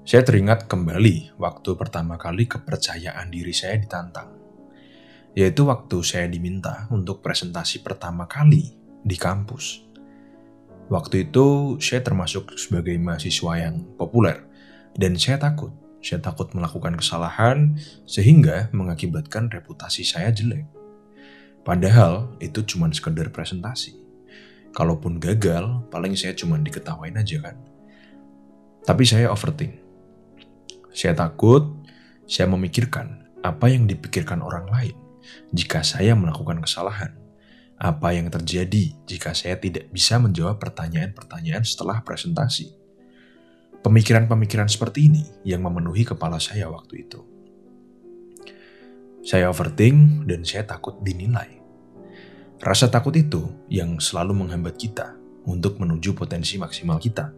Saya teringat kembali waktu pertama kali kepercayaan diri saya ditantang, yaitu waktu saya diminta untuk presentasi pertama kali di kampus. Waktu itu saya termasuk sebagai mahasiswa yang populer dan saya takut. Saya takut melakukan kesalahan sehingga mengakibatkan reputasi saya jelek. Padahal itu cuma sekedar presentasi. Kalaupun gagal, paling saya cuma diketawain aja kan. Tapi saya overthink. Saya takut, saya memikirkan apa yang dipikirkan orang lain jika saya melakukan kesalahan. Apa yang terjadi jika saya tidak bisa menjawab pertanyaan-pertanyaan setelah presentasi. Pemikiran-pemikiran seperti ini yang memenuhi kepala saya waktu itu. Saya overthink dan saya takut dinilai. Rasa takut itu yang selalu menghambat kita untuk menuju potensi maksimal kita.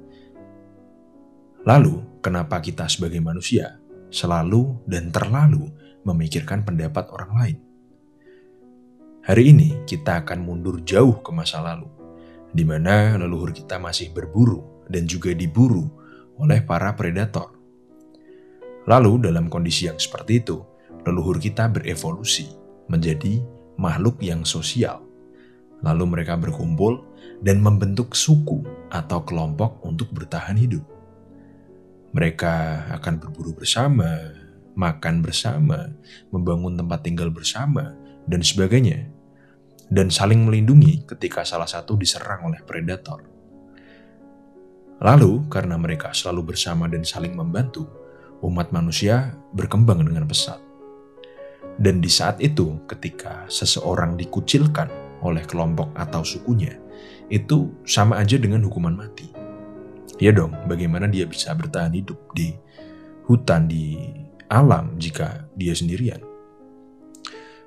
Lalu, kenapa kita sebagai manusia selalu dan terlalu memikirkan pendapat orang lain? Hari ini kita akan mundur jauh ke masa lalu, di mana leluhur kita masih berburu dan juga diburu oleh para predator. Lalu dalam kondisi yang seperti itu, leluhur kita berevolusi menjadi makhluk yang sosial. Lalu mereka berkumpul dan membentuk suku atau kelompok untuk bertahan hidup. Mereka akan berburu bersama, makan bersama, membangun tempat tinggal bersama, dan sebagainya. Dan saling melindungi ketika salah satu diserang oleh predator. Lalu, karena mereka selalu bersama dan saling membantu, umat manusia berkembang dengan pesat. Dan di saat itu, ketika seseorang dikucilkan oleh kelompok atau sukunya, itu sama aja dengan hukuman mati. Ya dong, bagaimana dia bisa bertahan hidup di hutan, di alam jika dia sendirian?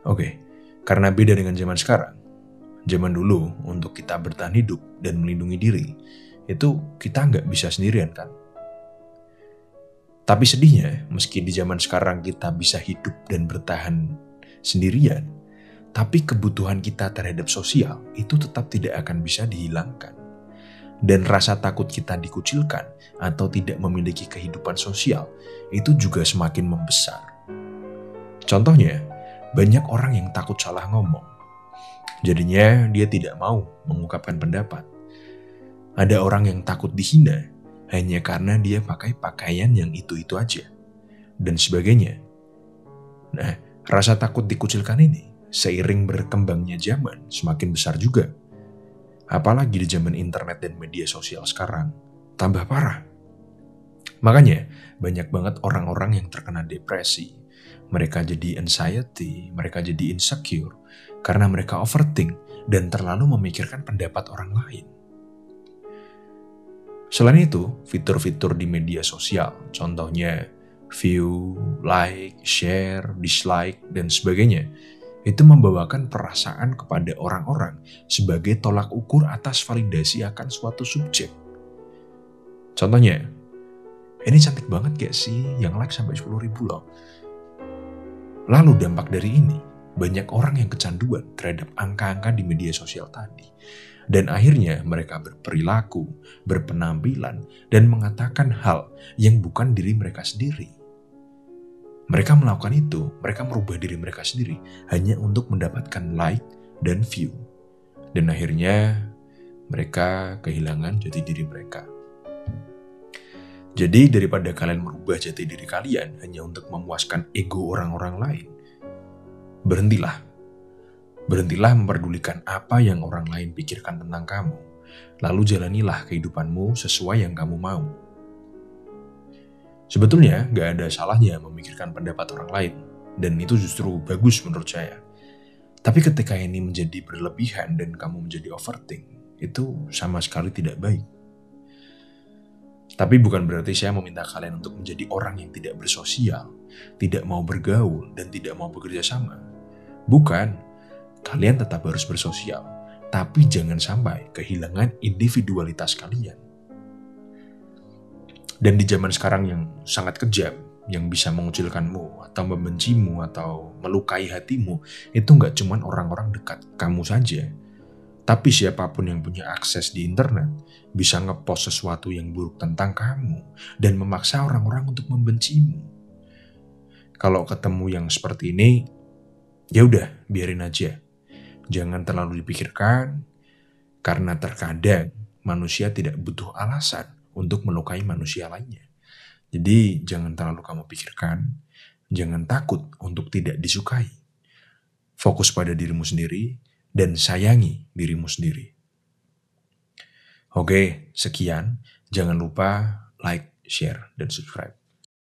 Oke, karena beda dengan zaman sekarang. Zaman dulu, untuk kita bertahan hidup dan melindungi diri, itu kita nggak bisa sendirian kan? Tapi sedihnya, meski di zaman sekarang kita bisa hidup dan bertahan sendirian, tapi kebutuhan kita terhadap sosial itu tetap tidak akan bisa dihilangkan. Dan rasa takut kita dikucilkan atau tidak memiliki kehidupan sosial itu juga semakin membesar. Contohnya, banyak orang yang takut salah ngomong. Jadinya dia tidak mau mengungkapkan pendapat. Ada orang yang takut dihina hanya karena dia pakai pakaian yang itu-itu aja, dan sebagainya. Nah, rasa takut dikucilkan ini seiring berkembangnya zaman semakin besar juga. Apalagi di zaman internet dan media sosial sekarang, tambah parah. Makanya, banyak banget orang-orang yang terkena depresi. Mereka jadi anxiety, mereka jadi insecure, karena mereka overthink dan terlalu memikirkan pendapat orang lain. Selain itu, fitur-fitur di media sosial, contohnya view, like, share, dislike, dan sebagainya, itu membawakan perasaan kepada orang-orang sebagai tolak ukur atas validasi akan suatu subjek. Contohnya, ini cantik banget gak sih yang like sampai 10.000 loh. Lalu dampak dari ini, banyak orang yang kecanduan terhadap angka-angka di media sosial tadi. Dan akhirnya mereka berperilaku, berpenampilan, dan mengatakan hal yang bukan diri mereka sendiri. Mereka melakukan itu, mereka merubah diri mereka sendiri hanya untuk mendapatkan like dan view. Dan akhirnya mereka kehilangan jati diri mereka. Jadi daripada kalian merubah jati diri kalian hanya untuk memuaskan ego orang-orang lain, berhentilah. Berhentilah memperdulikan apa yang orang lain pikirkan tentang kamu. Lalu jalanilah kehidupanmu sesuai yang kamu mau. Sebetulnya gak ada salahnya memikirkan pendapat orang lain, dan itu justru bagus menurut saya. Tapi ketika ini menjadi berlebihan dan kamu menjadi overthink, itu sama sekali tidak baik. Tapi bukan berarti saya meminta kalian untuk menjadi orang yang tidak bersosial, tidak mau bergaul, dan tidak mau bekerja sama. Bukan, kalian tetap harus bersosial, tapi jangan sampai kehilangan individualitas kalian. Dan di zaman sekarang yang sangat kejam, yang bisa mengucilkanmu, atau membencimu, atau melukai hatimu, itu gak cuma orang-orang dekat kamu saja. Tapi siapapun yang punya akses di internet bisa ngepost sesuatu yang buruk tentang kamu dan memaksa orang-orang untuk membencimu. Kalau ketemu yang seperti ini, ya udah, biarin aja. Jangan terlalu dipikirkan, karena terkadang manusia tidak butuh alasan untuk melukai manusia lainnya. Jadi jangan terlalu kamu pikirkan, jangan takut untuk tidak disukai. Fokus pada dirimu sendiri dan sayangi dirimu sendiri. Oke, sekian. Jangan lupa like, share, dan subscribe.